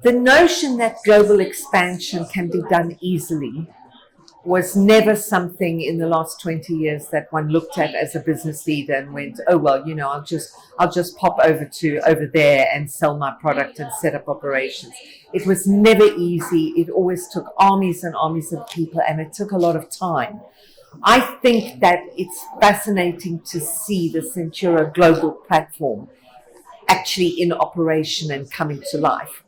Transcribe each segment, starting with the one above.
The notion that global expansion can be done easily was never something in the last 20 years that one looked at as a business leader and went, oh, well, you know, I'll just pop over there and sell my product and set up operations. It was never easy. It always took armies and armies of people, and it took a lot of time. I think that it's fascinating to see the Centuro global platform actually in operation and coming to life,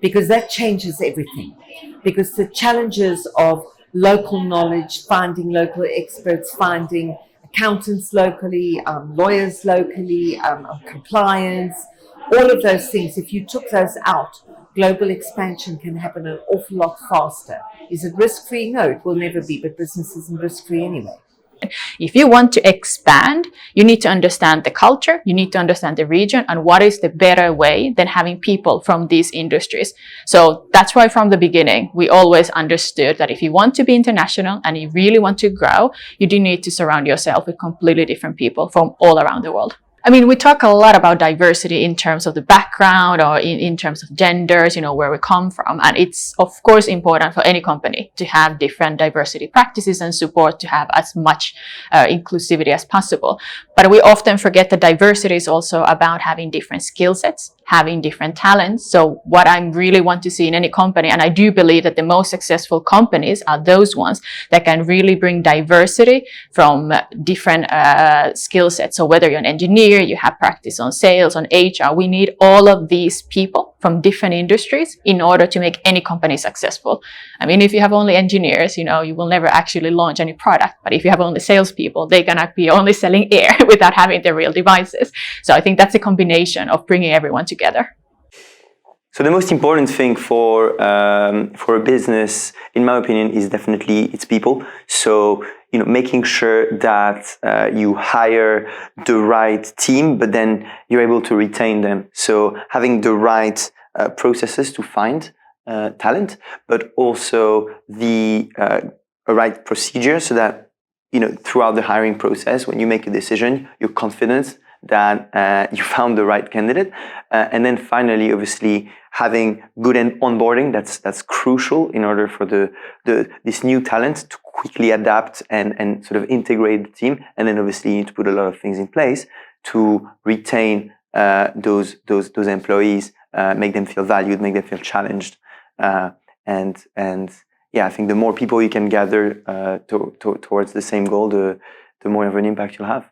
because that changes everything. Because the challenges of local knowledge, finding local experts, finding accountants locally, lawyers locally, compliance, all of those things, if you took those out, global expansion can happen an awful lot faster. Is it risk-free? No, it will never be, but business isn't risk-free anyway. If you want to expand, you need to understand the culture, you need to understand the region, and what is the better way than having people from these industries. So that's why from the beginning, we always understood that if you want to be international and you really want to grow, you do need to surround yourself with completely different people from all around the world. I mean, we talk a lot about diversity in terms of the background or in terms of genders, you know, where we come from. And it's, of course, important for any company to have different diversity practices and support to have as much inclusivity as possible. But we often forget that diversity is also about having different skill sets, having different talents. So what I really want to see in any company, and I do believe that the most successful companies are those ones that can really bring diversity from different skill sets. So whether you're an engineer, you have practice on sales, on HR, we need all of these people from different industries in order to make any company successful. I mean, if you have only engineers, you know, you will never actually launch any product. But if you have only salespeople, they're gonna be only selling air without having the real devices. So I think that's a combination of bringing everyone together. So the most important thing for a business, in my opinion, is definitely its people. So, you know, making sure that you hire the right team, but then you're able to retain them. So having the right processes to find talent, but also the right procedure, so that, you know, throughout the hiring process, when you make a decision, you're confident that you found the right candidate. And then finally, obviously, having good onboarding, that's crucial in order for this new talent to quickly adapt and sort of integrate the team. And then obviously you need to put a lot of things in place to retain those employees, make them feel valued, make them feel challenged. And yeah, I think the more people you can gather towards the same goal, the more of an impact you'll have.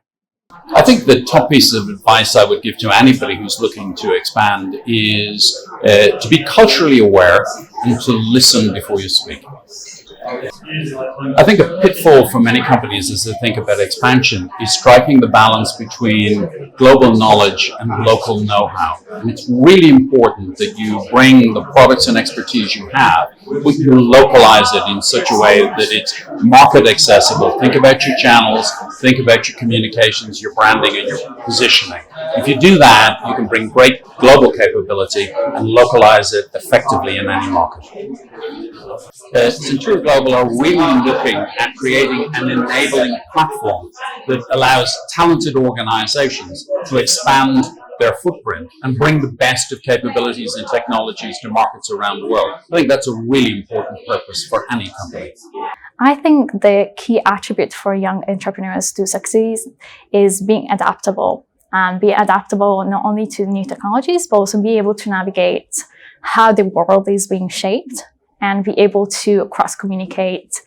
I think the top piece of advice I would give to anybody who's looking to expand is to be culturally aware and to listen before you speak. I think a pitfall for many companies as they think about expansion is striking the balance between global knowledge and local know-how. And it's really important that you bring the products and expertise you have, but you localize it in such a way that it's market accessible. Think about your channels, think about your communications, your branding, and your positioning. If you do that, you can bring great global capability and localize it effectively in any market. Centuro Global are really looking at creating an enabling platform that allows talented organizations to expand their footprint and bring the best of capabilities and technologies to markets around the world. I think that's a really important purpose for any company. I think the key attribute for young entrepreneurs to succeed is being adaptable. Be adaptable not only to new technologies, but also be able to navigate how the world is being shaped and be able to cross-communicate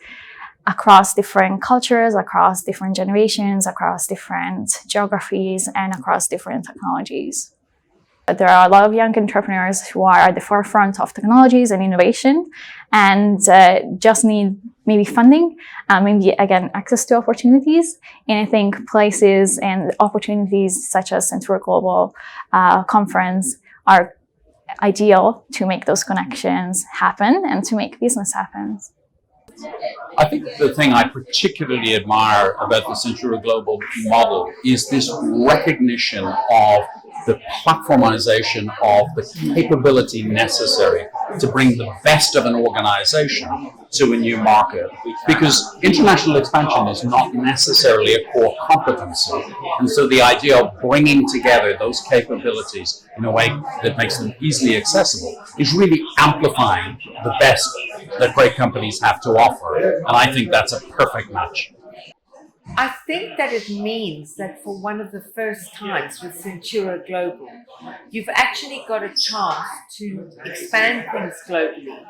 across different cultures, across different generations, across different geographies, and across different technologies. There are a lot of young entrepreneurs who are at the forefront of technologies and innovation and just need maybe funding, maybe again, access to opportunities. And I think places and opportunities such as Centuro Global Conference are ideal to make those connections happen and to make business happen. I think the thing I particularly admire about the Centuro Global model is this recognition of the platformization of the capability necessary to bring the best of an organization to a new market. Because international expansion is not necessarily a core competency. And so the idea of bringing together those capabilities in a way that makes them easily accessible is really amplifying the best that great companies have to offer. And I think that's a perfect match. I think that it means that for one of the first times with Centuro Global, you've actually got a chance to expand things globally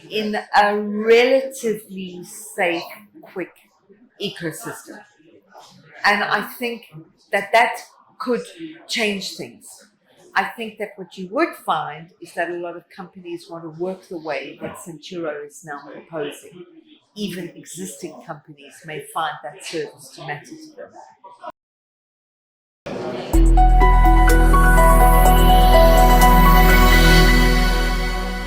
in a relatively safe, quick ecosystem. And I think that that could change things. I think that what you would find is that a lot of companies want to work the way that Centuro is now proposing. Even existing companies may find that service to matter to them.